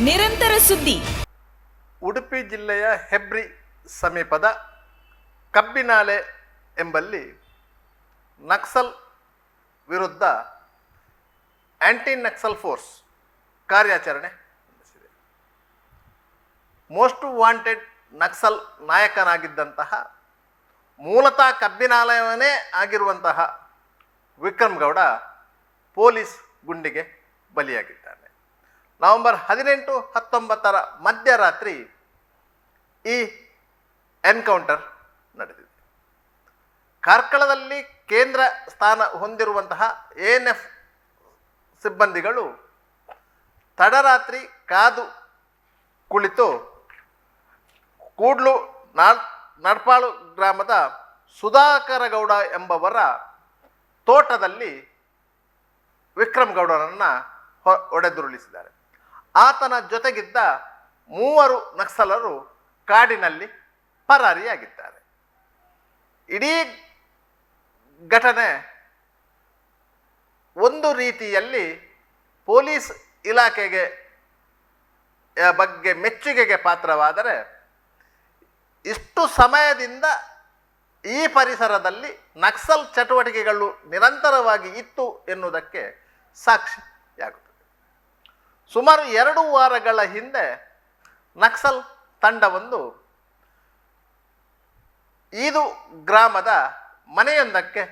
ನಿರಂತರ ಸುದ್ದಿ. ಉಡುಪಿ ಜಿಲ್ಲೆಯ ಹೆಬ್ರಿ ಸಮೀಪದ ಕಬ್ಬಿನಾಲೆ ಎಂಬಲ್ಲಿ ನಕ್ಸಲ್ ವಿರುದ್ಧ ಆಂಟಿ ನಕ್ಸಲ್ ಫೋರ್ಸ್ ಕಾರ್ಯಾಚರಣೆ ನಡೆಸಿದೆ. ಮೋಸ್ಟ್ ವಾಂಟೆಡ್ ನಕ್ಸಲ್ ನಾಯಕನಾಗಿದ್ದಂತಹ ಮೂಲತಃ ಕಬ್ಬಿನಾಲೆಯವನೇ ಆಗಿರುವಂತಹ ವಿಕ್ರಮ್ ಗೌಡ ಪೊಲೀಸ್ ಗುಂಡಿಗೆ ಬಲಿಯಾಗಿದ್ದಾನೆ. ನವೆಂಬರ್ 18-19 ಮಧ್ಯರಾತ್ರಿ ಈ ಎನ್ಕೌಂಟರ್ ನಡೆದಿದೆ. ಕಾರ್ಕಳದಲ್ಲಿ ಕೇಂದ್ರ ಸ್ಥಾನ ಹೊಂದಿರುವಂತಹ ANF ಸಿಬ್ಬಂದಿಗಳು ತಡರಾತ್ರಿ ಕಾದು ಕುಳಿತು ಕೂಡ್ಲು ನಡ್ಪಾಳು ಗ್ರಾಮದ ಸುಧಾಕರಗೌಡ ಎಂಬವರ ತೋಟದಲ್ಲಿ ವಿಕ್ರಮ್ ಗೌಡರನ್ನು ಹೊಡೆದುರುಳಿಸಿದ್ದಾರೆ. ಆತನ ಜೊತೆಗಿದ್ದ 3 ನಕ್ಸಲರು ಕಾಡಿನಲ್ಲಿ ಪರಾರಿಯಾಗಿದ್ದಾರೆ. ಇಡೀ ಘಟನೆ ಒಂದು ರೀತಿಯಲ್ಲಿ ಪೊಲೀಸ್ ಇಲಾಖೆಗೆ ಬಗ್ಗೆ ಮೆಚ್ಚುಗೆಗೆ ಪಾತ್ರವಾದರೆ, ಇಷ್ಟು ಸಮಯದಿಂದ ಈ ಪರಿಸರದಲ್ಲಿ ನಕ್ಸಲ್ ಚಟುವಟಿಕೆಗಳು ನಿರಂತರವಾಗಿ ಇತ್ತು ಎನ್ನುವುದಕ್ಕೆ ಸಾಕ್ಷಿಯಾಗುತ್ತದೆ. ಸುಮಾರು 2 ವಾರಗಳ ಹಿಂದೆ ನಕ್ಸಲ್ ತಂಡವೊಂದು ಈದು ಗ್ರಾಮದ ಮನೆಯೊಂದಕ್ಕೆ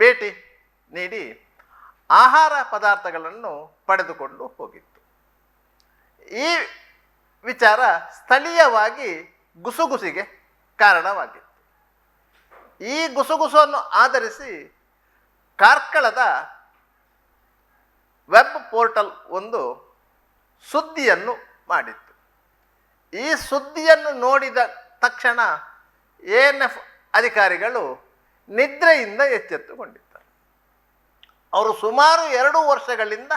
ಭೇಟಿ ನೀಡಿ ಆಹಾರ ಪದಾರ್ಥಗಳನ್ನು ಪಡೆದುಕೊಂಡು ಹೋಗಿತ್ತು. ಈ ವಿಚಾರ ಸ್ಥಳೀಯವಾಗಿ ಗುಸುಗುಸಿಗೆ ಕಾರಣವಾಗಿತ್ತು. ಈ ಗುಸುಗುಸನ್ನು ಆಧರಿಸಿ ಕಾರ್ಕಳದ ವೆಬ್ ಪೋರ್ಟಲ್ ಒಂದು ಸುದ್ದಿಯನ್ನು ಮಾಡಿತ್ತು. ಈ ಸುದ್ದಿಯನ್ನು ನೋಡಿದ ತಕ್ಷಣ ANF ಅಧಿಕಾರಿಗಳು ನಿದ್ರೆಯಿಂದ ಎಚ್ಚೆತ್ತುಕೊಂಡಿದ್ದಾರೆ. ಅವರು ಸುಮಾರು 2 ವರ್ಷಗಳಿಂದ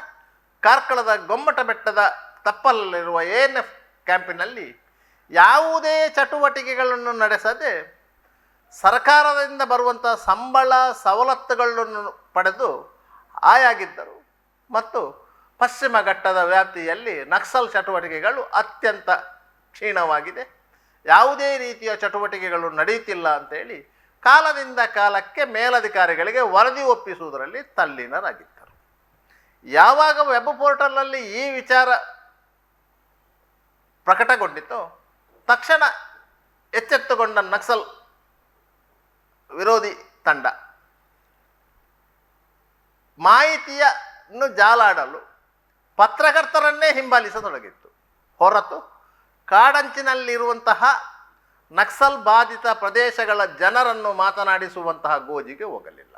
ಕಾರ್ಕಳದ ಗೊಮ್ಮಟ ಬೆಟ್ಟದ ತಪ್ಪಲಲ್ಲಿರುವ ANF ಕ್ಯಾಂಪಿನಲ್ಲಿ ಯಾವುದೇ ಚಟುವಟಿಕೆಗಳನ್ನು ನಡೆಸದೆ ಸರ್ಕಾರದಿಂದ ಬರುವಂಥ ಸಂಬಳ ಸವಲತ್ತುಗಳನ್ನು ಪಡೆದು ಆಯಾಗಿದ್ದರು ಮತ್ತು ಪಶ್ಚಿಮ ಘಟ್ಟದ ವ್ಯಾಪ್ತಿಯಲ್ಲಿ ನಕ್ಸಲ್ ಚಟುವಟಿಕೆಗಳು ಅತ್ಯಂತ ಕ್ಷೀಣವಾಗಿದೆ, ಯಾವುದೇ ರೀತಿಯ ಚಟುವಟಿಕೆಗಳು ನಡೆಯುತ್ತಿಲ್ಲ ಅಂತೇಳಿ ಕಾಲದಿಂದ ಕಾಲಕ್ಕೆ ಮೇಲಧಿಕಾರಿಗಳಿಗೆ ವರದಿ ಒಪ್ಪಿಸುವುದರಲ್ಲಿ ತಲ್ಲೀನರಾಗಿದ್ದರು. ಯಾವಾಗ ವೆಬ್ ಪೋರ್ಟಲಲ್ಲಿ ಈ ವಿಚಾರ ಪ್ರಕಟಗೊಂಡಿತೋ ತಕ್ಷಣ ಎಚ್ಚೆತ್ತುಕೊಂಡ ನಕ್ಸಲ್ ವಿರೋಧಿ ತಂಡ ಮಾಹಿತಿಯನ್ನು ಜಾಲಾಡಲು ಪತ್ರಕರ್ತರನ್ನೇ ಹಿಂಬಾಲಿಸತೊಡಗಿತ್ತು ಹೊರತು ಕಾಡಂಚಿನಲ್ಲಿರುವಂತಹ ನಕ್ಸಲ್ ಬಾಧಿತ ಪ್ರದೇಶಗಳ ಜನರನ್ನು ಮಾತನಾಡಿಸುವಂತಹ ಗೋಜಿಗೆ ಹೋಗಲಿಲ್ಲ.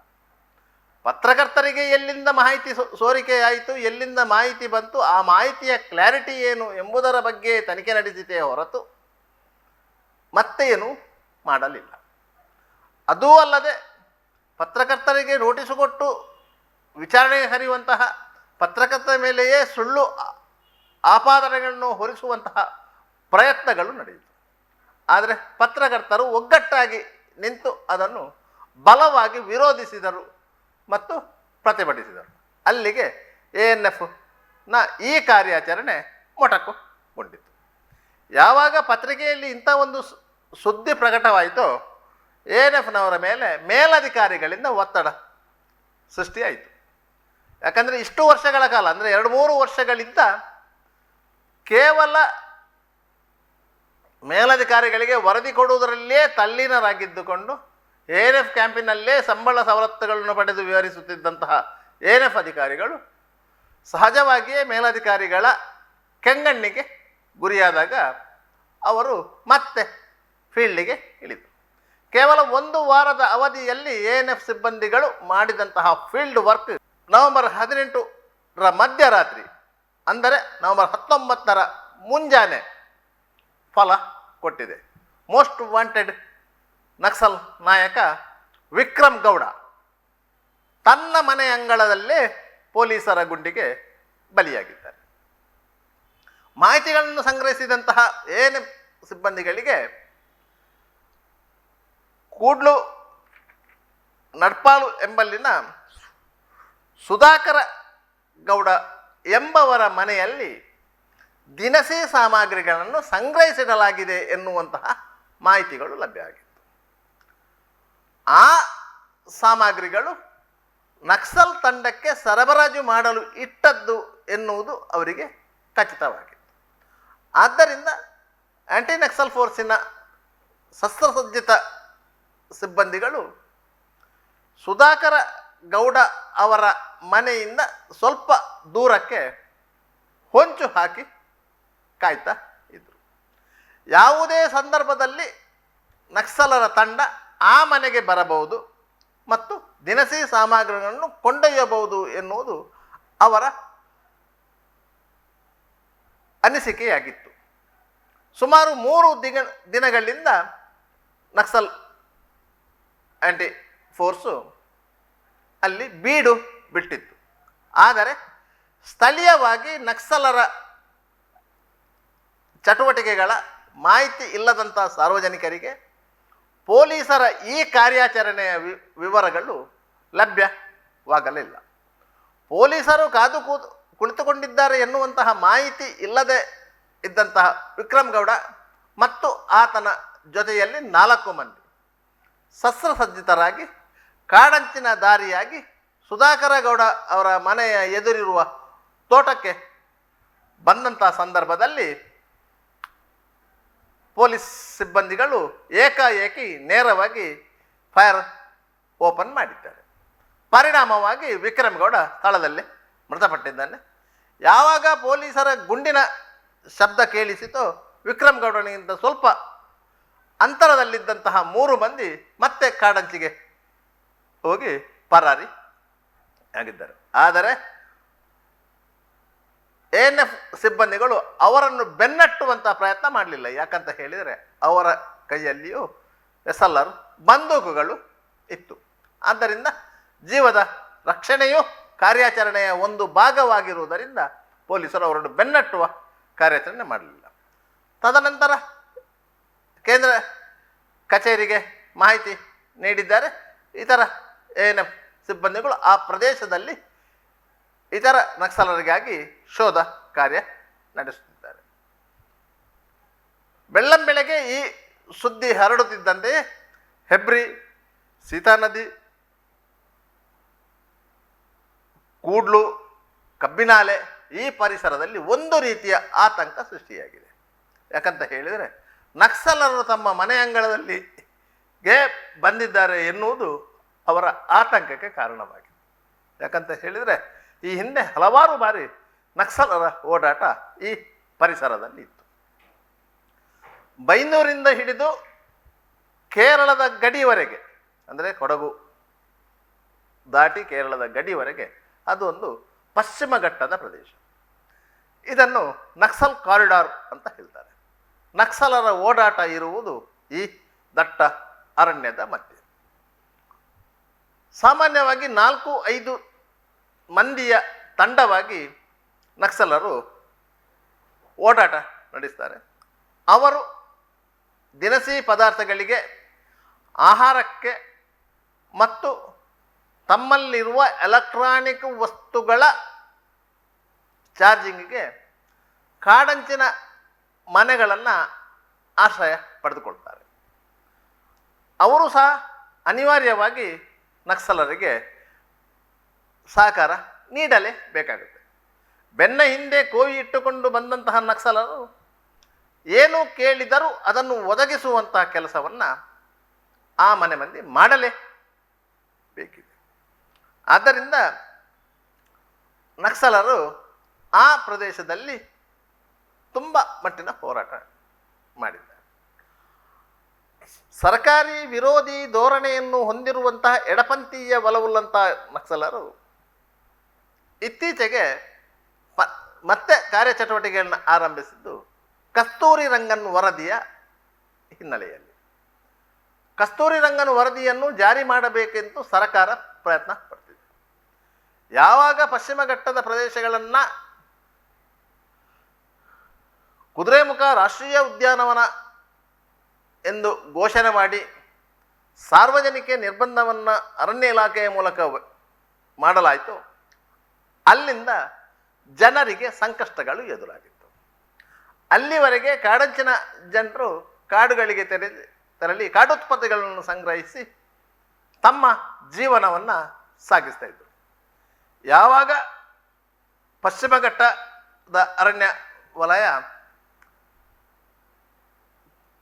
ಪತ್ರಕರ್ತರಿಗೆ ಎಲ್ಲಿಂದ ಮಾಹಿತಿ ಸೋರಿಕೆಯಾಯಿತು, ಎಲ್ಲಿಂದ ಮಾಹಿತಿ ಬಂತು, ಆ ಮಾಹಿತಿಯ ಕ್ಲಾರಿಟಿ ಏನು ಎಂಬುದರ ಬಗ್ಗೆ ತನಿಖೆ ನಡೆಸಿತೇ ಹೊರತು ಮತ್ತೇನು ಮಾಡಲಿಲ್ಲ. ಅದೂ ಅಲ್ಲದೆ ಪತ್ರಕರ್ತರಿಗೆ ನೋಟಿಸು ಕೊಟ್ಟು ವಿಚಾರಣೆಗೆ ಕರೆಯುವಂತಹ ಪತ್ರಕರ್ತರ ಮೇಲೆಯೇ ಸುಳ್ಳು ಆಪಾದನೆಗಳನ್ನು ಹೊರಿಸುವಂತಹ ಪ್ರಯತ್ನಗಳು ನಡೆಯಿತು. ಆದರೆ ಪತ್ರಕರ್ತರು ಒಗ್ಗಟ್ಟಾಗಿ ನಿಂತು ಅದನ್ನು ಬಲವಾಗಿ ವಿರೋಧಿಸಿದರು ಮತ್ತು ಪ್ರತಿಭಟಿಸಿದರು. ಅಲ್ಲಿಗೆ ANFನ ಈ ಕಾರ್ಯಾಚರಣೆ ಮೊಟಕುಗೊಂಡಿತು. ಯಾವಾಗ ಪತ್ರಿಕೆಯಲ್ಲಿ ಇಂಥ ಒಂದು ಸುದ್ದಿ ಪ್ರಕಟವಾಯಿತೋ ANFನವರ ಮೇಲೆ ಮೇಲಧಿಕಾರಿಗಳಿಂದ ಒತ್ತಡ ಸೃಷ್ಟಿಯಾಯಿತು. ಯಾಕಂದರೆ ಇಷ್ಟು ವರ್ಷಗಳ ಕಾಲ ಅಂದರೆ 2-3 ವರ್ಷಗಳಿಂದ ಕೇವಲ ಮೇಲಧಿಕಾರಿಗಳಿಗೆ ವರದಿ ಕೊಡುವುದರಲ್ಲೇ ತಲ್ಲೀನರಾಗಿದ್ದುಕೊಂಡು ANF ಕ್ಯಾಂಪಿನಲ್ಲೇ ಸಂಬಳ ಸವಲತ್ತುಗಳನ್ನು ಪಡೆದು ವಿವರಿಸುತ್ತಿದ್ದಂತಹ ANF ಅಧಿಕಾರಿಗಳು ಸಹಜವಾಗಿಯೇ ಮೇಲಧಿಕಾರಿಗಳ ಕೆಂಗಣ್ಣಿಗೆ ಗುರಿಯಾದಾಗ ಅವರು ಮತ್ತೆ ಫೀಲ್ಡಿಗೆ ಇಳಿದರು. ಕೇವಲ 1 ವಾರದ ಅವಧಿಯಲ್ಲಿ ANF ಸಿಬ್ಬಂದಿಗಳು ಮಾಡಿದಂತಹ ಫೀಲ್ಡ್ ವರ್ಕ್ ನವೆಂಬರ್ 18 ಮಧ್ಯರಾತ್ರಿ ಅಂದರೆ ನವೆಂಬರ್ 19 ಮುಂಜಾನೆ ಫಲ ಕೊಟ್ಟಿದೆ. ಮೋಸ್ಟ್ ವಾಂಟೆಡ್ ನಕ್ಸಲ್ ನಾಯಕ ವಿಕ್ರಮ್ ಗೌಡ ತನ್ನ ಮನೆ ಅಂಗಳದಲ್ಲೇ ಪೊಲೀಸರ ಗುಂಡಿಗೆ ಬಲಿಯಾಗಿದ್ದಾರೆ. ಮಾಹಿತಿಗಳನ್ನು ಸಂಗ್ರಹಿಸಿದಂತಹ ANF ಸಿಬ್ಬಂದಿಗಳಿಗೆ ಕೂಡ್ಲು ನಡ್ಪಾಳು ಎಂಬಲ್ಲಿನ ಸುಧಾಕರ ಗೌಡ ಎಂಬವರ ಮನೆಯಲ್ಲಿ ದಿನಸಿ ಸಾಮಗ್ರಿಗಳನ್ನು ಸಂಗ್ರಹಿಸಿಡಲಾಗಿದೆ ಎನ್ನುವಂತಹ ಮಾಹಿತಿಗಳು ಲಭ್ಯವಾಗಿತ್ತು. ಆ ಸಾಮಗ್ರಿಗಳು ನಕ್ಸಲ್ ತಂಡಕ್ಕೆ ಸರಬರಾಜು ಮಾಡಲು ಇಟ್ಟದ್ದು ಎನ್ನುವುದು ಅವರಿಗೆ ಖಚಿತವಾಗಿತ್ತು. ಆದ್ದರಿಂದ ಆ್ಯಂಟಿ ನಕ್ಸಲ್ ಫೋರ್ಸಿನ ಶಸ್ತ್ರಸಜ್ಜಿತ ಸಿಬ್ಬಂದಿಗಳು ಸುಧಾಕರ ಗೌಡ ಅವರ ಮನೆಯಿಂದ ಸ್ವಲ್ಪ ದೂರಕ್ಕೆ ಹೊಂಚು ಹಾಕಿ ಕಾಯ್ತಾ ಇದ್ದರು. ಯಾವುದೇ ಸಂದರ್ಭದಲ್ಲಿ ನಕ್ಸಲರ ತಂಡ ಆ ಮನೆಗೆ ಬರಬಹುದು ಮತ್ತು ದಿನಸಿ ಸಾಮಗ್ರಿಗಳನ್ನು ಕೊಂಡೊಯ್ಯಬಹುದು ಎನ್ನುವುದು ಅವರ ಅನಿಸಿಕೆಯಾಗಿತ್ತು. ಸುಮಾರು 3 ದಿನಗಳಿಂದ ನಕ್ಸಲ್ ಆ್ಯಂಟಿ ಫೋರ್ಸು ಅಲ್ಲಿ ಬೀಡು ಬಿಟ್ಟಿತ್ತು. ಆದರೆ ಸ್ಥಳೀಯವಾಗಿ ನಕ್ಸಲರ ಚಟುವಟಿಕೆಗಳ ಮಾಹಿತಿ ಇಲ್ಲದಂಥ ಸಾರ್ವಜನಿಕರಿಗೆ ಪೊಲೀಸರ ಈ ಕಾರ್ಯಾಚರಣೆಯ ವಿವರಗಳು ಲಭ್ಯವಾಗಲಿಲ್ಲ. ಪೊಲೀಸರು ಕುಳಿತುಕೊಂಡಿದ್ದಾರೆ ಎನ್ನುವಂತಹ ಮಾಹಿತಿ ಇಲ್ಲದೆ ಇದ್ದಂತಹ ವಿಕ್ರಮ್ ಗೌಡ ಮತ್ತು ಆತನ ಜೊತೆಯಲ್ಲಿ 4 ಮಂದಿ ಶಸ್ತ್ರಸಜ್ಜಿತರಾಗಿ ಕಾಡಂಚಿನ ದಾರಿಯಾಗಿ ಸುಧಾಕರ ಗೌಡ ಅವರ ಮನೆಯ ಎದುರಿರುವ ತೋಟಕ್ಕೆ ಬಂದಂಥ ಸಂದರ್ಭದಲ್ಲಿ ಪೊಲೀಸ್ ಸಿಬ್ಬಂದಿಗಳು ಏಕಾಏಕಿ ನೇರವಾಗಿ ಫೈರ್ ಓಪನ್ ಮಾಡಿದ್ದಾರೆ. ಪರಿಣಾಮವಾಗಿ ವಿಕ್ರಮ್ ಗೌಡ ಸ್ಥಳದಲ್ಲಿ ಮೃತಪಟ್ಟಿದ್ದಾನೆ. ಯಾವಾಗ ಪೊಲೀಸರ ಗುಂಡಿನ ಶಬ್ದ ಕೇಳಿಸಿತೋ ವಿಕ್ರಮ್ ಗೌಡನಿಗಿಂತ ಸ್ವಲ್ಪ ಅಂತರದಲ್ಲಿದ್ದಂತಹ 3 ಮಂದಿ ಮತ್ತೆ ಕಾಡಂಚಿಗೆ ಹೋಗಿ ಪರಾರಿ ಆಗಿದ್ದಾರೆ. ಆದರೆ ANF ಸಿಬ್ಬಂದಿಗಳು ಅವರನ್ನು ಬೆನ್ನಟ್ಟುವಂಥ ಪ್ರಯತ್ನ ಮಾಡಲಿಲ್ಲ. ಯಾಕಂತ ಹೇಳಿದರೆ ಅವರ ಕೈಯಲ್ಲಿಯೂ SLR ಬಂದೂಕುಗಳು ಇತ್ತು. ಆದ್ದರಿಂದ ಜೀವದ ರಕ್ಷಣೆಯು ಕಾರ್ಯಾಚರಣೆಯ ಒಂದು ಭಾಗವಾಗಿರುವುದರಿಂದ ಪೊಲೀಸರು ಅವರನ್ನು ಬೆನ್ನಟ್ಟುವ ಕಾರ್ಯಾಚರಣೆ ಮಾಡಲಿಲ್ಲ. ತದನಂತರ ಕೇಂದ್ರ ಕಚೇರಿಗೆ ಮಾಹಿತಿ ನೀಡಿದ್ದಾರೆ. ಇತರ ANF ಸಿಬ್ಬಂದಿಗಳು ಆ ಪ್ರದೇಶದಲ್ಲಿ ಇತರ ನಕ್ಸಲರಿಗಾಗಿ ಶೋಧ ಕಾರ್ಯ ನಡೆಸುತ್ತಿದ್ದಾರೆ. ಬೆಳ್ಳಂಬೆಳಗ್ಗೆ ಈ ಸುದ್ದಿ ಹರಡುತ್ತಿದ್ದಂತೆಯೇ ಹೆಬ್ರಿ, ಸೀತಾನದಿ, ಕೂಡ್ಲು, ಕಬ್ಬಿನಾಲೆ ಈ ಪರಿಸರದಲ್ಲಿ ಒಂದು ರೀತಿಯ ಆತಂಕ ಸೃಷ್ಟಿಯಾಗಿದೆ. ಯಾಕಂತ ಹೇಳಿದರೆ ನಕ್ಸಲರು ತಮ್ಮ ಮನೆ ಅಂಗಳದಲ್ಲಿ ಬಂದಿದ್ದಾರೆ ಎನ್ನುವುದು ಅವರ ಆತಂಕಕ್ಕೆ ಕಾರಣವಾಗಿದೆ. ಯಾಕಂತ ಹೇಳಿದರೆ ಈ ಹಿಂದೆ ಹಲವಾರು ಬಾರಿ ನಕ್ಸಲರ ಓಡಾಟ ಈ ಪರಿಸರದಲ್ಲಿ ಇತ್ತು. ಬೈಂದೂರಿಂದ ಹಿಡಿದು ಕೇರಳದ ಗಡಿವರೆಗೆ, ಅಂದರೆ ಕೊಡಗು ದಾಟಿ ಕೇರಳದ ಗಡಿವರೆಗೆ ಅದು ಒಂದು ಪಶ್ಚಿಮ ಘಟ್ಟದ ಪ್ರದೇಶ. ಇದನ್ನು ನಕ್ಸಲ್ ಕಾರಿಡಾರ್ ಅಂತ ಹೇಳ್ತಾರೆ. ನಕ್ಸಲರ ಓಡಾಟ ಇರುವುದು ಈ ದಟ್ಟ ಅರಣ್ಯದ ಮಧ್ಯೆ. ಸಾಮಾನ್ಯವಾಗಿ 4-5 ಮಂದಿಯ ತಂಡವಾಗಿ ನಕ್ಸಲರು ಓಡಾಟ ನಡೆಸ್ತಾರೆ. ಅವರು ದಿನಸಿ ಪದಾರ್ಥಗಳಿಗೆ, ಆಹಾರಕ್ಕೆ ಮತ್ತು ತಮ್ಮಲ್ಲಿರುವ ಎಲೆಕ್ಟ್ರಾನಿಕ್ ವಸ್ತುಗಳ ಚಾರ್ಜಿಂಗಿಗೆ ಕಾಡಂಚಿನ ಮನೆಗಳನ್ನು ಆಶ್ರಯ ಪಡೆದುಕೊಳ್ತಾರೆ. ಅವರು ಸಹ ಅನಿವಾರ್ಯವಾಗಿ ನಕ್ಸಲರಿಗೆ ಸಹಕಾರ ನೀಡಲೇಬೇಕಾಗುತ್ತೆ. ಬೆನ್ನ ಹಿಂದೆ ಕೋವಿ ಇಟ್ಟುಕೊಂಡು ಬಂದಂತಹ ನಕ್ಸಲರು ಏನು ಕೇಳಿದರೂ ಅದನ್ನು ಒದಗಿಸುವಂತಹ ಕೆಲಸವನ್ನು ಆ ಮನೆ ಮಂದಿ ಮಾಡಲೇಬೇಕಿದೆ. ಆದ್ದರಿಂದ ನಕ್ಸಲರು ಆ ಪ್ರದೇಶದಲ್ಲಿ ತುಂಬ ಮಟ್ಟಿನ ಹೋರಾಟ ಮಾಡಿದ್ದಾರೆ. ಸರ್ಕಾರಿ ವಿರೋಧಿ ಧೋರಣೆಯನ್ನು ಹೊಂದಿರುವಂತಹ ಎಡಪಂಥೀಯ ಒಲವುಳ್ಳಂತಹ ನಕ್ಸಲರು ಇತ್ತೀಚೆಗೆ ಮತ್ತೆ ಕಾರ್ಯಚಟುವಟಿಕೆಗಳನ್ನು ಆರಂಭಿಸಿದ್ದು ಕಸ್ತೂರಿ ರಂಗನ್ ವರದಿಯ ಹಿನ್ನೆಲೆಯಲ್ಲಿ. ಕಸ್ತೂರಿ ರಂಗನ್ ವರದಿಯನ್ನು ಜಾರಿ ಮಾಡಬೇಕೆಂದು ಸರ್ಕಾರ ಪ್ರಯತ್ನ ಪಡ್ತಿದೆ. ಯಾವಾಗ ಪಶ್ಚಿಮ ಘಟ್ಟದ ಪ್ರದೇಶಗಳನ್ನು ಕುದುರೆಮುಖ ರಾಷ್ಟ್ರೀಯ ಉದ್ಯಾನವನ ಎಂದು ಘೋಷಣೆ ಮಾಡಿ ಸಾರ್ವಜನಿಕ ನಿರ್ಬಂಧವನ್ನು ಅರಣ್ಯ ಇಲಾಖೆಯ ಮೂಲಕ ಮಾಡಲಾಯಿತು, ಅಲ್ಲಿಂದ ಜನರಿಗೆ ಸಂಕಷ್ಟಗಳು ಎದುರಾಗಿತ್ತು. ಅಲ್ಲಿವರೆಗೆ ಕಾಡಂಚಿನ ಜನರು ಕಾಡುಗಳಿಗೆ ತೆರಳಿ ಕಾಡುತ್ಪತ್ತಿಗಳನ್ನು ಸಂಗ್ರಹಿಸಿ ತಮ್ಮ ಜೀವನವನ್ನು ಸಾಗಿಸ್ತಾ ಇದ್ದರು. ಯಾವಾಗ ಪಶ್ಚಿಮ ಘಟ್ಟದ ಅರಣ್ಯ ವಲಯ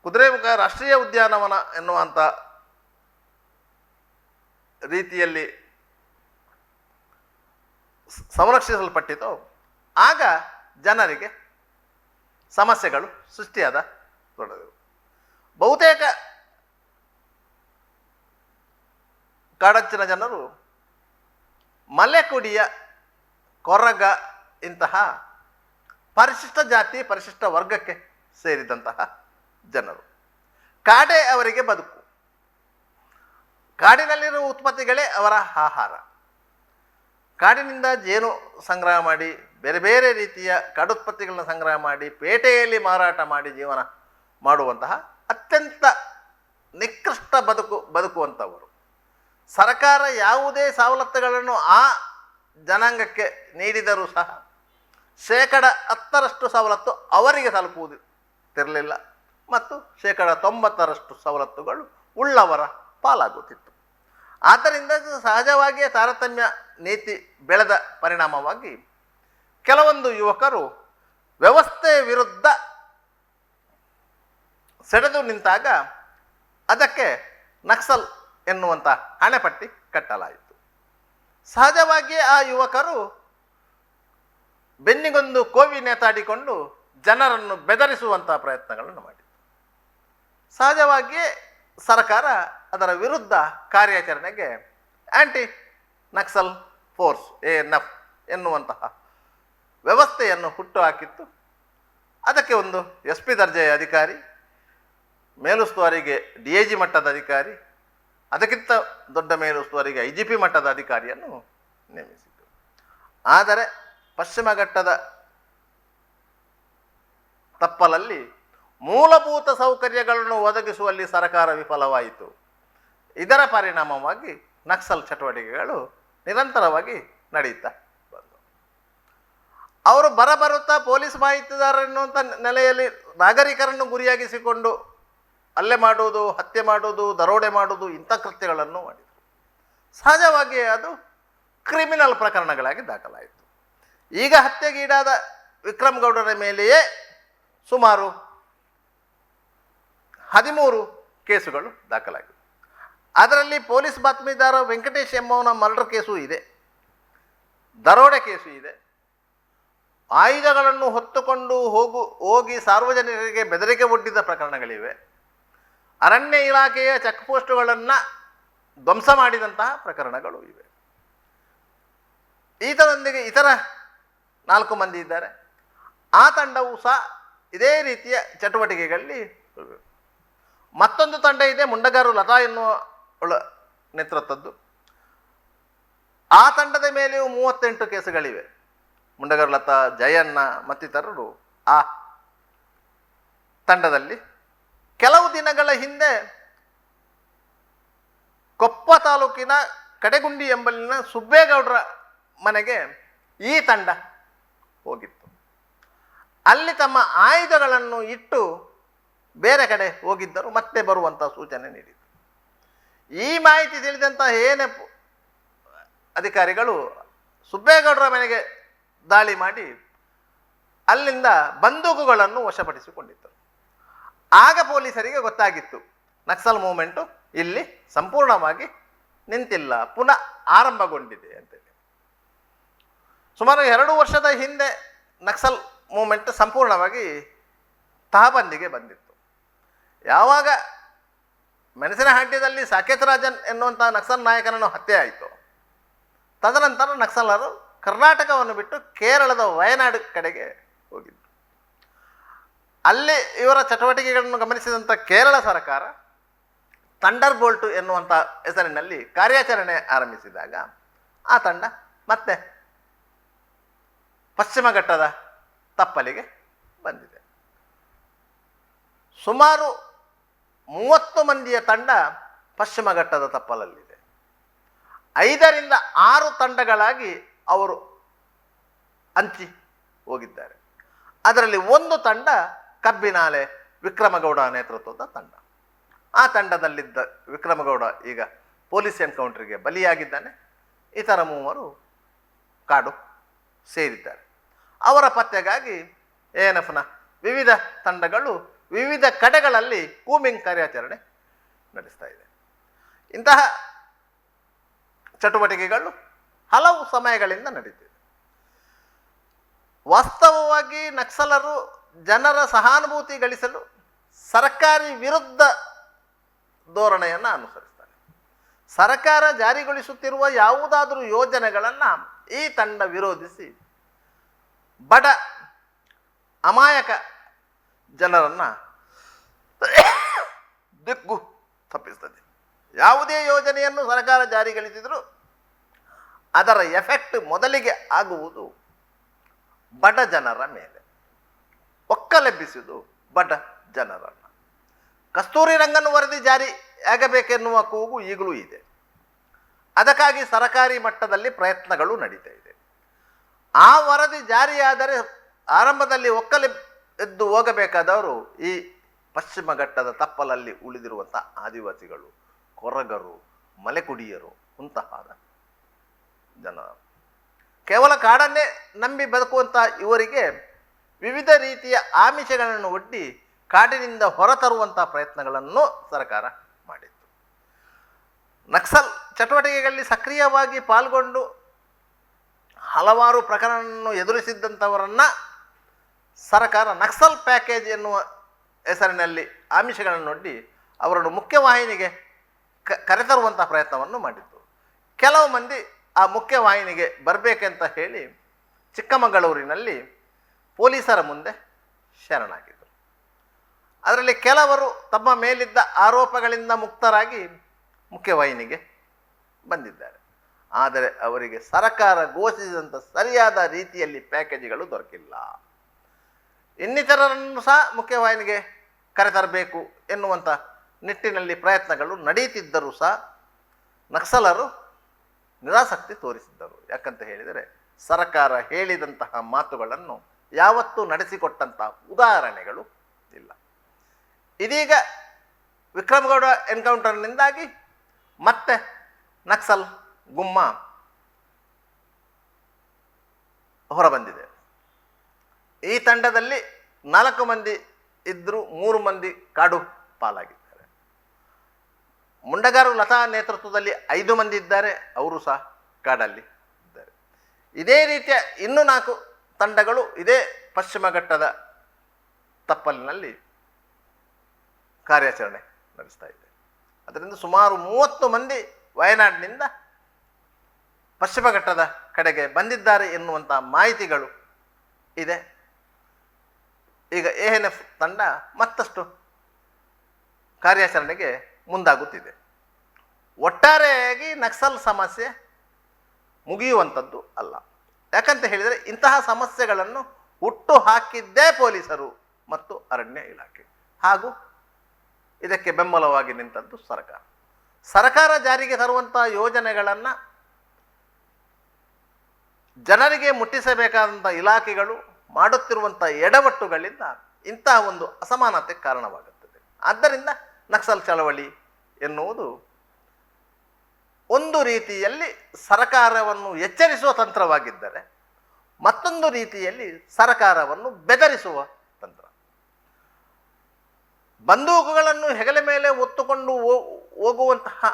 ಕುದುರೆಮುಖ ರಾಷ್ಟ್ರೀಯ ಉದ್ಯಾನವನ ಎನ್ನುವಂಥ ರೀತಿಯಲ್ಲಿ ಸಂರಕ್ಷಿಸಲ್ಪಟ್ಟಿತು, ಆಗ ಜನರಿಗೆ ಸಮಸ್ಯೆಗಳು ಸೃಷ್ಟಿಯಾದ ತೊಡಗಿದವು. ಬಹುತೇಕ ಕಾಡಂಚಿನ ಜನರು ಮಲೆಕುಡಿಯ, ಕೊರಗ ಇಂತಹ ಪರಿಶಿಷ್ಟ ಜಾತಿ ಪರಿಶಿಷ್ಟ ವರ್ಗಕ್ಕೆ ಸೇರಿದಂತಹ ಜನರು. ಕಾಡೇ ಅವರಿಗೆ ಬದುಕು, ಕಾಡಿನಲ್ಲಿರುವ ಉತ್ಪತ್ತಿಗಳೇ ಅವರ ಆಹಾರ. ಕಾಡಿನಿಂದ ಜೇನು ಸಂಗ್ರಹ ಮಾಡಿ, ಬೇರೆ ಬೇರೆ ರೀತಿಯ ಕಾಡುತ್ಪತ್ತಿಗಳನ್ನ ಸಂಗ್ರಹ ಮಾಡಿ ಪೇಟೆಯಲ್ಲಿ ಮಾರಾಟ ಮಾಡಿ ಜೀವನ ಮಾಡುವಂತಹ ಅತ್ಯಂತ ನಿಕೃಷ್ಟ ಬದುಕುವಂಥವರು. ಸರ್ಕಾರ ಯಾವುದೇ ಸವಲತ್ತುಗಳನ್ನು ಆ ಜನಾಂಗಕ್ಕೆ ನೀಡಿದರೂ ಸಹ 10% ಸವಲತ್ತು ಅವರಿಗೆ ತಲುಪುವುದಿರಲಿಲ್ಲ ಮತ್ತು 90% ಸವಲತ್ತುಗಳು ಉಳ್ಳವರ ಪಾಲಾಗುತ್ತಿತ್ತು. ಆದ್ದರಿಂದ ಸಹಜವಾಗಿಯೇ ತಾರತಮ್ಯ ನೀತಿ ಬೆಳೆದ ಪರಿಣಾಮವಾಗಿ ಕೆಲವೊಂದು ಯುವಕರು ವ್ಯವಸ್ಥೆಯ ವಿರುದ್ಧ ಸೆಳೆದು ನಿಂತಾಗ ಅದಕ್ಕೆ ನಕ್ಸಲ್ ಎನ್ನುವಂಥ ಹಣೆಪಟ್ಟಿ ಕಟ್ಟಲಾಯಿತು. ಸಹಜವಾಗಿಯೇ ಆ ಯುವಕರು ಬೆನ್ನಿಗೊಂದು ಕೋವಿ ನೇತಾಡಿಕೊಂಡು ಜನರನ್ನು ಬೆದರಿಸುವಂಥ ಪ್ರಯತ್ನಗಳನ್ನು ಮಾಡಿದರು. ಸಹಜವಾಗಿಯೇ ಸರ್ಕಾರ ಅದರ ವಿರುದ್ಧ ಕಾರ್ಯಾಚರಣೆಗೆ ಆ್ಯಂಟಿ ನಕ್ಸಲ್ ಫೋರ್ಸ್ ANF ಎನ್ನುವಂತಹ ವ್ಯವಸ್ಥೆಯನ್ನು ಹುಟ್ಟುಹಾಕಿತ್ತು. ಅದಕ್ಕೆ ಒಂದು SP ದರ್ಜೆಯ ಅಧಿಕಾರಿ, ಮೇಲುಸ್ತುವಾರಿಗೆ DIG ಮಟ್ಟದ ಅಧಿಕಾರಿ, ಅದಕ್ಕಿಂತ ದೊಡ್ಡ ಮೇಲುಸ್ತುವಾರಿಗೆ IGP ಮಟ್ಟದ ಅಧಿಕಾರಿಯನ್ನು ನೇಮಿಸಿತು. ಆದರೆ ಪಶ್ಚಿಮ ಘಟ್ಟದ ತಪ್ಪಲಲ್ಲಿ ಮೂಲಭೂತ ಸೌಕರ್ಯಗಳನ್ನು ಒದಗಿಸುವಲ್ಲಿ ಸರ್ಕಾರ ವಿಫಲವಾಯಿತು. ಇದರ ಪರಿಣಾಮವಾಗಿ ನಕ್ಸಲ್ ಚಟುವಟಿಕೆಗಳು ನಿರಂತರವಾಗಿ ನಡೆಯುತ್ತಾ ಬಂದವು. ಅವರು ಬರುತ್ತಾ ಪೊಲೀಸ್ ಮಾಹಿತಿದಾರರೆನ್ನುವಂಥ ನೆಲೆಯಲ್ಲಿ ನಾಗರಿಕರನ್ನು ಗುರಿಯಾಗಿಸಿಕೊಂಡು ಹಲ್ಲೆ ಮಾಡುವುದು, ಹತ್ಯೆ ಮಾಡುವುದು, ದರೋಡೆ ಮಾಡುವುದು, ಇಂಥ ಕೃತ್ಯಗಳನ್ನು ಮಾಡಿದರು. ಸಹಜವಾಗಿ ಅದು ಕ್ರಿಮಿನಲ್ ಪ್ರಕರಣಗಳಾಗಿ ದಾಖಲಾಯಿತು. ಈಗ ಹತ್ಯೆಗೀಡಾದ ವಿಕ್ರಮ್ ಗೌಡರ ಮೇಲೆಯೇ ಸುಮಾರು 13 ಕೇಸುಗಳು ದಾಖಲಾಗಿವೆ. ಅದರಲ್ಲಿ ಪೊಲೀಸ್ ಬಾತ್ಮೀದಾರ ವೆಂಕಟೇಶ್ ಎಂಬವನ ಮರ್ಡರ್ ಕೇಸು ಇದೆ, ದರೋಡೆ ಕೇಸು ಇದೆ, ಆಯುಧಗಳನ್ನು ಹೊತ್ತುಕೊಂಡು ಹೋಗಿ ಸಾರ್ವಜನಿಕರಿಗೆ ಬೆದರಿಕೆ ಒಡ್ಡಿದ ಪ್ರಕರಣಗಳಿವೆ, ಅರಣ್ಯ ಇಲಾಖೆಯ ಚೆಕ್ ಪೋಸ್ಟುಗಳನ್ನು ಧ್ವಂಸ ಮಾಡಿದಂತಹ ಪ್ರಕರಣಗಳು ಇವೆ. ಈತನೊಂದಿಗೆ ಇತರ 4 ಮಂದಿ ಇದ್ದಾರೆ. ಆ ತಂಡವು ಸಹ ಇದೇ ರೀತಿಯ ಚಟುವಟಿಕೆಗಳಲ್ಲಿ. ಮತ್ತೊಂದು ತಂಡ ಇದೆ, ಮುಂಡಗಾರು ಲತಾ ಎನ್ನುವಳ ನೇತೃತ್ವದ್ದು. ಆ ತಂಡದ ಮೇಲೆಯೂ 38 ಕೇಸುಗಳಿವೆ. ಮುಂಡಗಾರು ಲತಾ, ಜಯಣ್ಣ ಮತ್ತಿತರರು ಆ ತಂಡದಲ್ಲಿ. ಕೆಲವು ದಿನಗಳ ಹಿಂದೆ ಕೊಪ್ಪ ತಾಲೂಕಿನ ಕಡೆಗುಂಡಿ ಎಂಬಲ್ಲಿನ ಸುಬ್ಬೇಗೌಡರ ಮನೆಗೆ ಈ ತಂಡ ಹೋಗಿತ್ತು. ಅಲ್ಲಿ ತಮ್ಮ ಆಯುಧಗಳನ್ನು ಇಟ್ಟು ಬೇರೆ ಕಡೆ ಹೋಗಿದ್ದರು, ಮತ್ತೆ ಬರುವಂಥ ಸೂಚನೆ ನೀಡಿದರು. ಈ ಮಾಹಿತಿ ತಿಳಿದಂಥ ANF ಅಧಿಕಾರಿಗಳು ಸುಬ್ಬೇಗೌಡರ ಮನೆಗೆ ದಾಳಿ ಮಾಡಿ ಅಲ್ಲಿಂದ ಬಂದೂಕುಗಳನ್ನು ವಶಪಡಿಸಿಕೊಂಡಿದ್ದರು. ಆಗ ಪೊಲೀಸರಿಗೆ ಗೊತ್ತಾಗಿತ್ತು ನಕ್ಸಲ್ ಮೂವ್ಮೆಂಟು ಇಲ್ಲಿ ಸಂಪೂರ್ಣವಾಗಿ ನಿಂತಿಲ್ಲ, ಪುನಃ ಆರಂಭಗೊಂಡಿದೆ ಅಂತೇಳಿ. ಸುಮಾರು 2 ವರ್ಷದ ಹಿಂದೆ ನಕ್ಸಲ್ ಮೂವ್ಮೆಂಟ್ ಸಂಪೂರ್ಣವಾಗಿ ತಹಬಂದಿಗೆ ಬಂದಿತ್ತು. ಯಾವಾಗ ಮೆಣಸಿನಹಳ್ಳಿಯಲ್ಲಿ ಸಾಕೇತ್ ರಾಜನ್ ಎನ್ನುವಂಥ ನಕ್ಸಲ್ ನಾಯಕನನ್ನು ಹತ್ಯೆ ಆಯಿತು, ತದನಂತರ ನಕ್ಸಲರು ಕರ್ನಾಟಕವನ್ನು ಬಿಟ್ಟು ಕೇರಳದ ವಯನಾಡು ಕಡೆಗೆ ಹೋಗಿದ್ದರು. ಅಲ್ಲಿ ಇವರ ಚಟುವಟಿಕೆಗಳನ್ನು ಗಮನಿಸಿದಂಥ ಕೇರಳ ಸರ್ಕಾರ ಥಂಡರ್ ಬೋಲ್ಟ್ ಎನ್ನುವಂಥ ಹೆಸರಿನಲ್ಲಿ ಕಾರ್ಯಾಚರಣೆ ಆರಂಭಿಸಿದಾಗ ಆ ತಂಡ ಮತ್ತೆ ಪಶ್ಚಿಮ ಘಟ್ಟದ ತಪ್ಪಲಿಗೆ ಬಂದಿದೆ. ಸುಮಾರು 30 ಮಂದಿಯ ತಂಡ ಪಶ್ಚಿಮ ಘಟ್ಟದ ತಪ್ಪಲಲ್ಲಿದೆ. 5 ರಿಂದ 6 ತಂಡಗಳಾಗಿ ಅವರು ಹಂಚಿ ಹೋಗಿದ್ದಾರೆ. ಅದರಲ್ಲಿ ಒಂದು ತಂಡ ಕಬ್ಬಿನಾಲೆ ವಿಕ್ರಮಗೌಡ ನೇತೃತ್ವದ ತಂಡ. ಆ ತಂಡದಲ್ಲಿದ್ದ ವಿಕ್ರಮಗೌಡ ಈಗ ಪೊಲೀಸ್ ಎನ್ಕೌಂಟ್ರಿಗೆ ಬಲಿಯಾಗಿದ್ದಾನೆ. ಇತರ 3 ಕಾಡು ಸೇರಿದ್ದಾರೆ. ಅವರ ಪತ್ತೆಗಾಗಿ ANFನ ವಿವಿಧ ತಂಡಗಳು ವಿವಿಧ ಕಡೆಗಳಲ್ಲಿ ಕೂಂಬಿಂಗ್ ಕಾರ್ಯಾಚರಣೆ ನಡೆಸ್ತಾ ಇದೆ. ಇಂತಹ ಚಟುವಟಿಕೆಗಳು ಹಲವು ಸಮಯಗಳಿಂದ ನಡೀತಿದೆ. ವಾಸ್ತವವಾಗಿ ನಕ್ಸಲರು ಜನರ ಸಹಾನುಭೂತಿ ಗಳಿಸಲು ಸರ್ಕಾರಿ ವಿರುದ್ಧ ಧೋರಣೆಯನ್ನು ಅನುಸರಿಸ್ತಾರೆ. ಸರ್ಕಾರ ಜಾರಿಗೊಳಿಸುತ್ತಿರುವ ಯಾವುದಾದರೂ ಯೋಜನೆಗಳನ್ನು ಈ ತಂಡ ವಿರೋಧಿಸಿ ಬಡ ಅಮಾಯಕ ಜನರನ್ನು ದಿಕ್ಕು ತಪ್ಪಿಸ್ತದೆ. ಯಾವುದೇ ಯೋಜನೆಯನ್ನು ಸರ್ಕಾರ ಜಾರಿಗೊಳಿಸಿದರೂ ಅದರ ಎಫೆಕ್ಟ್ ಮೊದಲಿಗೆ ಆಗುವುದು ಬಡ ಜನರ ಮೇಲೆ, ಒಕ್ಕಲೆಬ್ಬಿಸುವುದು ಬಡ ಜನರನ್ನು. ಕಸ್ತೂರಿ ರಂಗನ್ ವರದಿ ಜಾರಿಯಾಗಬೇಕೆನ್ನುವ ಕೂಗು ಈಗಲೂ ಇದೆ. ಅದಕ್ಕಾಗಿ ಸರ್ಕಾರಿ ಮಟ್ಟದಲ್ಲಿ ಪ್ರಯತ್ನಗಳು ನಡೀತಾ ಇದೆ. ಆ ವರದಿ ಜಾರಿಯಾದರೆ ಆರಂಭದಲ್ಲಿ ಎದ್ದು ಹೋಗಬೇಕಾದವರು ಈ ಪಶ್ಚಿಮ ಘಟ್ಟದ ತಪ್ಪಲಲ್ಲಿ ಉಳಿದಿರುವಂಥ ಆದಿವಾಸಿಗಳು, ಕೊರಗರು, ಮಲೆಕುಡಿಯರು ಮುಂತಾದ ಜನರು. ಕೇವಲ ಕಾಡನ್ನೇ ನಂಬಿ ಬದುಕುವಂಥ ಇವರಿಗೆ ವಿವಿಧ ರೀತಿಯ ಆಮಿಷಗಳನ್ನು ಒಡ್ಡಿ ಕಾಡಿನಿಂದ ಹೊರತರುವಂಥ ಪ್ರಯತ್ನಗಳನ್ನು ಸರ್ಕಾರ ಮಾಡಿತ್ತು. ನಕ್ಸಲ್ ಚಟುವಟಿಕೆಗಳಲ್ಲಿ ಸಕ್ರಿಯವಾಗಿ ಪಾಲ್ಗೊಂಡು ಹಲವಾರು ಪ್ರಕರಣವನ್ನು ಎದುರಿಸಿದ್ದಂಥವರನ್ನು ಸರ್ಕಾರ ನಕ್ಸಲ್ ಪ್ಯಾಕೇಜ್ ಎನ್ನುವ ಹೆಸರಿನಲ್ಲಿ ಆಮಿಷಗಳನ್ನೊಡ್ಡಿ ಅವರನ್ನು ಮುಖ್ಯವಾಹಿನಿಗೆ ಕರೆತರುವಂಥ ಪ್ರಯತ್ನವನ್ನು ಮಾಡಿತ್ತು. ಕೆಲವು ಮಂದಿ ಆ ಮುಖ್ಯವಾಹಿನಿಗೆ ಬರಬೇಕೆಂತ ಹೇಳಿ ಚಿಕ್ಕಮಗಳೂರಿನಲ್ಲಿ ಪೊಲೀಸರ ಮುಂದೆ ಶರಣಾಗಿದ್ದರು. ಅದರಲ್ಲಿ ಕೆಲವರು ತಮ್ಮ ಮೇಲಿದ್ದ ಆರೋಪಗಳಿಂದ ಮುಕ್ತರಾಗಿ ಮುಖ್ಯವಾಹಿನಿಗೆ ಬಂದಿದ್ದಾರೆ. ಆದರೆ ಅವರಿಗೆ ಸರ್ಕಾರ ಘೋಷಿಸಿದಂಥ ಸರಿಯಾದ ರೀತಿಯಲ್ಲಿ ಪ್ಯಾಕೇಜ್ಗಳು ದೊರಕಿಲ್ಲ. ಇನ್ನಿತರರನ್ನು ಸಹ ಮುಖ್ಯವಾಹಿನಿಗೆ ಕರೆತರಬೇಕು ಎನ್ನುವಂಥ ನಿಟ್ಟಿನಲ್ಲಿ ಪ್ರಯತ್ನಗಳು ನಡೀತಿದ್ದರೂ ಸಹ ನಕ್ಸಲರು ನಿರಾಸಕ್ತಿ ತೋರಿಸಿದ್ದರು. ಯಾಕಂತ ಹೇಳಿದರೆ ಸರ್ಕಾರ ಹೇಳಿದಂತಹ ಮಾತುಗಳನ್ನು ಯಾವತ್ತೂ ನಡೆಸಿಕೊಟ್ಟಂತಹ ಉದಾಹರಣೆಗಳು ಇಲ್ಲ. ಇದೀಗ ವಿಕ್ರಮಗೌಡ ಎನ್ಕೌಂಟರ್ನಿಂದಾಗಿ ಮತ್ತೆ ನಕ್ಸಲ್ ಗುಮ್ಮ ಹೊರಬಂದಿದೆ. ಈ ತಂಡದಲ್ಲಿ 4 ಮಂದಿ ಇದ್ದರೂ 3 ಮಂದಿ ಕಾಡು ಪಾಲಾಗಿದ್ದಾರೆ. ಮುಂಡಗಾರು ಲತಾ ನೇತೃತ್ವದಲ್ಲಿ 5 ಮಂದಿ ಇದ್ದಾರೆ, ಅವರು ಸಹ ಕಾಡಲ್ಲಿ ಇದ್ದಾರೆ. ಇದೇ ರೀತಿಯ ಇನ್ನೂ 4 ತಂಡಗಳು ಇದೇ ಪಶ್ಚಿಮ ಘಟ್ಟದ ತಪ್ಪಲಿನಲ್ಲಿ ಕಾರ್ಯಾಚರಣೆ ನಡೆಸ್ತಾ ಇದೆ. ಅದರಿಂದ ಸುಮಾರು 30 ಮಂದಿ ವಯನಾಡಿನಿಂದ ಪಶ್ಚಿಮ ಘಟ್ಟದ ಕಡೆಗೆ ಬಂದಿದ್ದಾರೆ ಎನ್ನುವಂಥ ಮಾಹಿತಿಗಳು ಇದೆ. ಈಗ ANF ತಂಡ ಮತ್ತಷ್ಟು ಕಾರ್ಯಾಚರಣೆಗೆ ಮುಂದಾಗುತ್ತಿದೆ. ಒಟ್ಟಾರೆಯಾಗಿ ನಕ್ಸಲ್ ಸಮಸ್ಯೆ ಮುಗಿಯುವಂಥದ್ದು ಅಲ್ಲ. ಯಾಕಂತ ಹೇಳಿದರೆ ಇಂತಹ ಸಮಸ್ಯೆಗಳನ್ನು ಹುಟ್ಟು ಹಾಕಿದ್ದೇ ಪೊಲೀಸರು ಮತ್ತು ಅರಣ್ಯ ಇಲಾಖೆ, ಹಾಗೂ ಇದಕ್ಕೆ ಬೆಂಬಲವಾಗಿ ನಿಂತದ್ದು ಸರ್ಕಾರ. ಸರ್ಕಾರ ಜಾರಿಗೆ ತರುವಂಥ ಯೋಜನೆಗಳನ್ನು ಜನರಿಗೆ ಮುಟ್ಟಿಸಬೇಕಾದಂಥ ಇಲಾಖೆಗಳು ಮಾಡುತ್ತಿರುವಂಥ ಎಡವಟ್ಟುಗಳಿಂದ ಇಂತಹ ಒಂದು ಅಸಮಾನತೆ ಕಾರಣವಾಗುತ್ತದೆ. ಆದ್ದರಿಂದ ನಕ್ಸಲ್ ಚಳವಳಿ ಎನ್ನುವುದು ಒಂದು ರೀತಿಯಲ್ಲಿ ಸರ್ಕಾರವನ್ನು ಎಚ್ಚರಿಸುವ ತಂತ್ರವಾಗಿದ್ದರೆ, ಮತ್ತೊಂದು ರೀತಿಯಲ್ಲಿ ಸರ್ಕಾರವನ್ನು ಬೆದರಿಸುವ ತಂತ್ರ. ಬಂದೂಕುಗಳನ್ನು ಹೆಗಲ ಮೇಲೆ ಹೊತ್ತುಕೊಂಡು ಹೋಗುವಂತಹ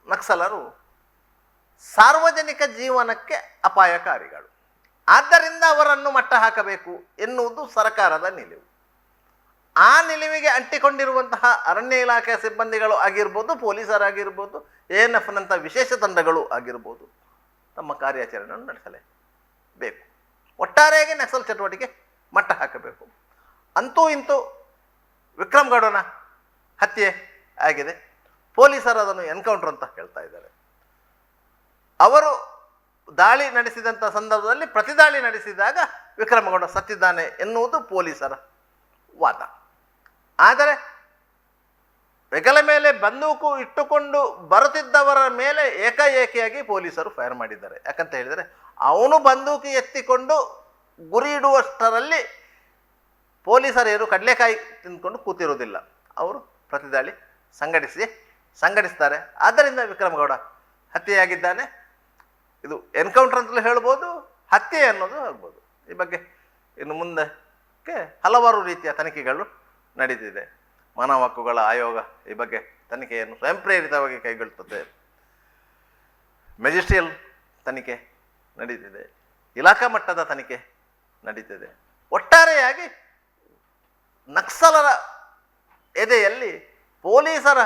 ನಕ್ಸಲರು ಸಾರ್ವಜನಿಕ ಜೀವನಕ್ಕೆ ಅಪಾಯಕಾರಿಗಳು. ಆದ್ದರಿಂದ ಅವರನ್ನು ಮಟ್ಟ ಹಾಕಬೇಕು ಎನ್ನುವುದು ಸರ್ಕಾರದ ನಿಲುವು. ಆ ನಿಲುವಿಗೆ ಅಂಟಿಕೊಂಡಿರುವಂತಹ ಅರಣ್ಯ ಇಲಾಖೆಯ ಸಿಬ್ಬಂದಿಗಳು ಆಗಿರ್ಬೋದು, ಪೊಲೀಸರಾಗಿರ್ಬೋದು, ANFನಂಥ ವಿಶೇಷ ತಂಡಗಳು ಆಗಿರ್ಬೋದು, ತಮ್ಮ ಕಾರ್ಯಾಚರಣೆಯನ್ನು ನಡೆಸಲೇಬೇಕು. ಒಟ್ಟಾರೆಯಾಗಿ ನಕ್ಸಲ್ ಚಟುವಟಿಕೆ ಮಟ್ಟ ಹಾಕಬೇಕು. ಅಂತೂ ಇಂತೂ ವಿಕ್ರಮಗೌಡನ ಹತ್ಯೆ ಆಗಿದೆ. ಪೊಲೀಸರು ಅದನ್ನು ಎನ್ಕೌಂಟರ್ ಅಂತ ಹೇಳ್ತಾ ಇದ್ದಾರೆ. ಅವರು ದಾಳಿ ನಡೆಸಿದಂಥ ಸಂದರ್ಭದಲ್ಲಿ ಪ್ರತಿದಾಳಿ ನಡೆಸಿದಾಗ ವಿಕ್ರಮಗೌಡ ಸತ್ತಿದ್ದಾನೆ ಎನ್ನುವುದು ಪೊಲೀಸರ ವಾದ. ಆದರೆ ಹೆಗಲ ಮೇಲೆ ಬಂದೂಕು ಇಟ್ಟುಕೊಂಡು ಬರುತ್ತಿದ್ದವರ ಮೇಲೆ ಏಕಾಏಕಿಯಾಗಿ ಪೊಲೀಸರು ಫೈರ್ ಮಾಡಿದ್ದಾರೆ. ಯಾಕಂತ ಹೇಳಿದರೆ ಅವನು ಬಂದೂಕು ಎತ್ತಿಕೊಂಡು ಗುರಿ ಇಡುವಷ್ಟರಲ್ಲಿ ಪೊಲೀಸರೇನು ಕಡಲೆಕಾಯಿ ತಿಂದ್ಕೊಂಡು ಕೂತಿರೋದಿಲ್ಲ, ಅವರು ಪ್ರತಿದಾಳಿ ಸಂಘಟಿಸ್ತಾರೆ. ಆದ್ದರಿಂದ ವಿಕ್ರಮಗೌಡ ಹತ್ಯೆಯಾಗಿದ್ದಾನೆ. ಇದು ಎನ್ಕೌಂಟರ್ ಅಂತಲೂ ಹೇಳ್ಬೋದು, ಹತ್ಯೆ ಅನ್ನೋದು ಆಗ್ಬೋದು. ಈ ಬಗ್ಗೆ ಇನ್ನು ಮುಂದಕ್ಕೆ ಹಲವಾರು ರೀತಿಯ ತನಿಖೆಗಳು ನಡೀತಿದೆ. ಮಾನವ ಹಕ್ಕುಗಳ ಆಯೋಗ ಈ ಬಗ್ಗೆ ತನಿಖೆಯನ್ನು ಸ್ವಯಂ ಪ್ರೇರಿತವಾಗಿ ಕೈಗೊಳ್ಳುತ್ತದೆ. ಮೆಜಿಸ್ಟ್ರಿಯಲ್ ತನಿಖೆ ನಡೀತಿದೆ, ಇಲಾಖಾ ಮಟ್ಟದ ತನಿಖೆ ನಡೀತಿದೆ. ಒಟ್ಟಾರೆಯಾಗಿ ನಕ್ಸಲರ ಎದೆಯಲ್ಲಿ ಪೊಲೀಸರ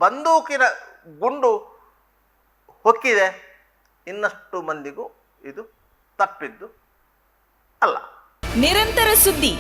ಬಂದೂಕಿನ ಗುಂಡು ಹೊಕ್ಕಿದೆ. ಇನ್ನಷ್ಟು ಮಂದಿಗೂ ಇದು ತಪ್ಪಿದ್ದು ಅಲ್ಲ. ನಿರಂತರ ಸುದ್ದಿ